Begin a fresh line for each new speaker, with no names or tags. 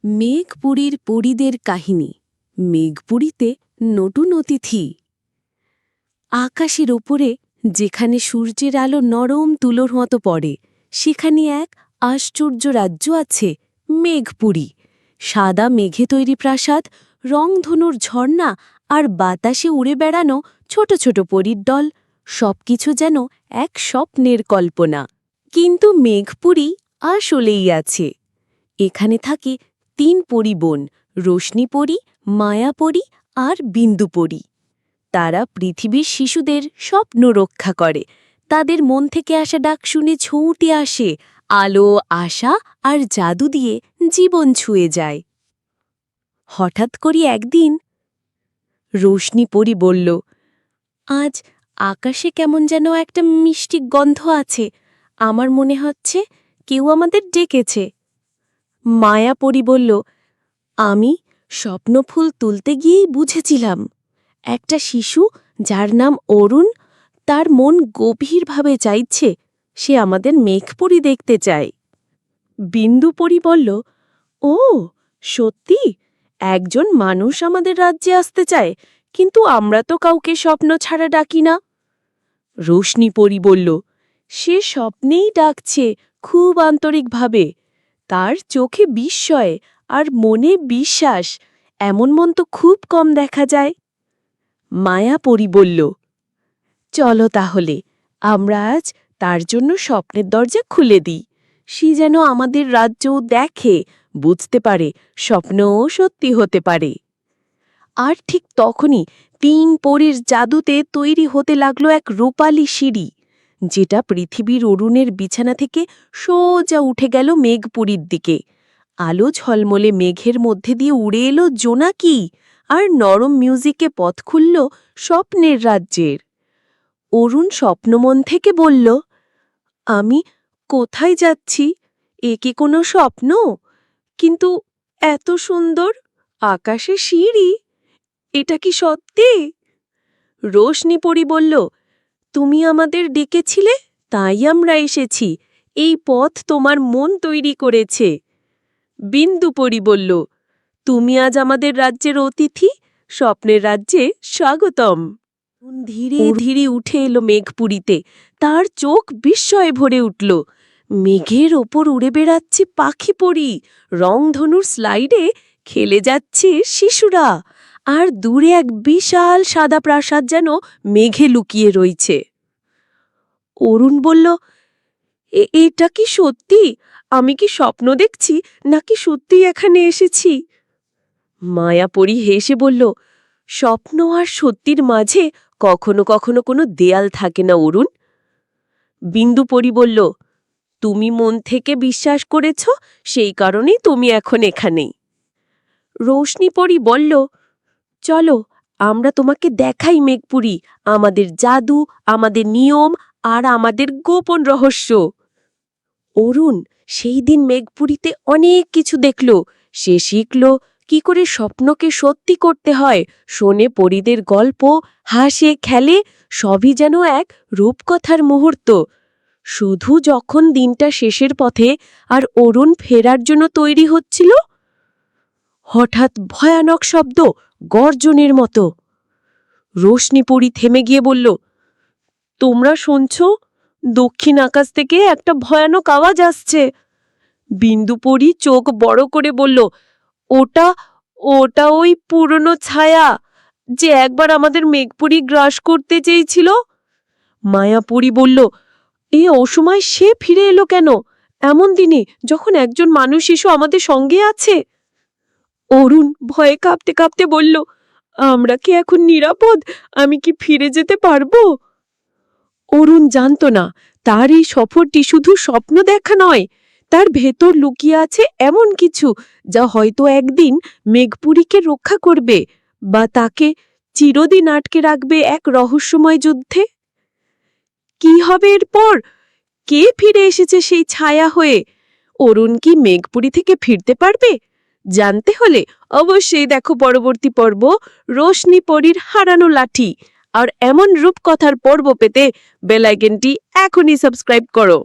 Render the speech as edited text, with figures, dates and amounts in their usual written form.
মেঘপুরীর পরীদের কাহিনী। মেঘপুরীতে নতুন অতিথি। আকাশের ওপরে যেখানে সূর্যের আলো নরম তুলোর মতো পড়ে, সেখানে এক আশ্চর্য রাজ্য আছে, মেঘপুরী। সাদা মেঘে তৈরি প্রাসাদ, রংধনুর ঝর্ণা আর বাতাসে উড়ে বেড়ানো ছোট ছোট পরীর দল, সবকিছু যেন এক স্বপ্নের কল্পনা। কিন্তু মেঘপুরী আসলেই আছে। এখানে থাকে 3 পরী বোন, রোশনীপরী, মায়াপরী আর বিন্দুপরী। তারা পৃথিবীর শিশুদের স্বপ্ন রক্ষা করে। তাদের মন থেকে আসা ডাক শুনে ছুটে আসে, আলো, আশা আর জাদু দিয়ে জীবন ছুঁয়ে যায়। হঠাৎ করে একদিন রোশনীপরী বলল, আজ আকাশে কেমন যেন একটা মিষ্টি গন্ধ আছে। আমার মনে হচ্ছে কেউ আমাদের ডেকেছে। মায়াপরী বলল, আমি স্বপ্নফুল তুলতে গিয়েই বুঝেছিলাম, একটা শিশু যার নাম অরুণ, তার মন গভীরভাবে চাইছে সে আমাদের মেঘপুরী দেখতে চায়। বিন্দুপরী বলল, ও সত্যি, একজন মানুষ আমাদের রাজ্যে আসতে চায়, কিন্তু আমরা তো কাউকে স্বপ্ন ছাড়া ডাকি না। রোশনীপরী বলল, সে স্বপ্নেই ডাকছে, খুব আন্তরিকভাবে। তার চোখে বিস্ময় আর মনে বিশ্বাস, এমন মন তো খুব কম দেখা যায়। মায়াপরী বলল, চলো তাহলে আমরা আজ তার জন্য স্বপ্নের দরজা খুলে দিই। সে যেন আমাদের রাজ্যও দেখে, বুঝতে পারে স্বপ্নও সত্যি হতে পারে। আর ঠিক তখনই 3 পরীর জাদুতে তৈরি হতে লাগলো এক রূপালী সিঁড়ি, যেটা পৃথিবীর অরুণের বিছানা থেকে সোজা উঠে গেল মেঘপুরীর দিকে। আলো ঝলমলে মেঘের মধ্যে দিয়ে উড়ে এলো জোনাকি, আর নরম মিউজিকে পথ খুলল স্বপ্নের রাজ্যের। অরুণ স্বপ্নমন থেকে বলল, আমি কোথায় যাচ্ছি? এ কি কোনো স্বপ্ন? কিন্তু এত সুন্দর আকাশে সিঁড়ি, এটা কি সত্যি? রোশনীপরী বলল, তুমি আমাদের ডেকেছিলে, তাই আমরা এসেছি। এই পথ তোমার মন তৈরি করেছে। বিন্দুপরী বলল, তুমি আজ আমাদের রাজ্যের অতিথি, স্বপ্নের রাজ্যে স্বাগতম। ধীরে ধীরে উঠে এলো মেঘপুরীতে, তার চোখ বিস্ময়ে ভরে উঠল। মেঘের ওপর উড়ে বেড়াচ্ছে পাখি পরী, রংধনুর স্লাইডে খেলে যাচ্ছে শিশুরা, আর দূরে এক বিশাল সাদা প্রাসাদ যেন মেঘে লুকিয়ে রয়েছে। অরুণ বলল, এটা কি সত্যি? আমি কি স্বপ্ন দেখছি, নাকি সত্যি এখানে এসেছি? মায়াপরী হেসে বলল, স্বপ্ন আর সত্যির মাঝে কখনো কখনো কোনো দেয়াল থাকে না অরুণ। বিন্দুপরী বলল, তুমি মন থেকে বিশ্বাস করেছ, সেই কারণেই তুমি এখন এখানেই। রোশনীপরী বলল, চলো আমরা তোমাকে দেখাই মেঘপুরী, আমাদের জাদু, আমাদের নিয়ম আর আমাদের গোপন রহস্য। অরুণ সেই দিন মেঘপুরীতে অনেক কিছু দেখল। সে শিখল কি করে স্বপ্নকে সত্যি করতে হয়, শোনে পরীদের গল্প, হাসে খেলে, সবই যেন এক রূপকথার মুহূর্ত। শুধু যখন দিনটা শেষের পথে আর অরুণ ফেরার জন্য তৈরি হচ্ছিল, হঠাৎ ভয়ানক শব্দ, গর্জনের মতো। রোশনীপরী থেমে গিয়ে বলল, তোমরা শুনছ? দক্ষিণ আকাশ থেকে একটা ভয়ানক আওয়াজ আসছে। বিন্দুপরী চোখ বড় করে বলল, ওটা ওটা ওই পুরনো ছায়া, যে একবার আমাদের মেঘপুরী গ্রাস করতে চেয়েছিল। মায়াপরী বলল, এই অসময় সে ফিরে এলো কেন, এমন দিনে যখন একজন মানুষ শিশু আমাদের সঙ্গে আছে? অরুণ ভয়ে কাঁপতে কাঁপতে বলল, আমরা কি এখন নিরাপদ? আমি কি ফিরে যেতে পারবো? অরুণ জানত না, তার এই সফরটি শুধু স্বপ্ন দেখা নয়, তার ভেতর লুকিয়ে আছে এমন কিছু যা হয়তো একদিন মেঘপুরীকে রক্ষা করবে, বা তাকে চিরদিন আটকে রাখবে এক রহস্যময় যুদ্ধে। কি হবে এরপর? কে ফিরে এসেছে সেই ছায়া হয়ে? অরুণ কি মেঘপুরী থেকে ফিরতে পারবে? জানতে হলে অবশ্যই দেখো পরবর্তী পর্ব, রোশনীপরীর হারানো লাঠি। আর এমন রূপকথার পর্ব পেতে বেল আইকনটি এখনই সাবস্ক্রাইব করো।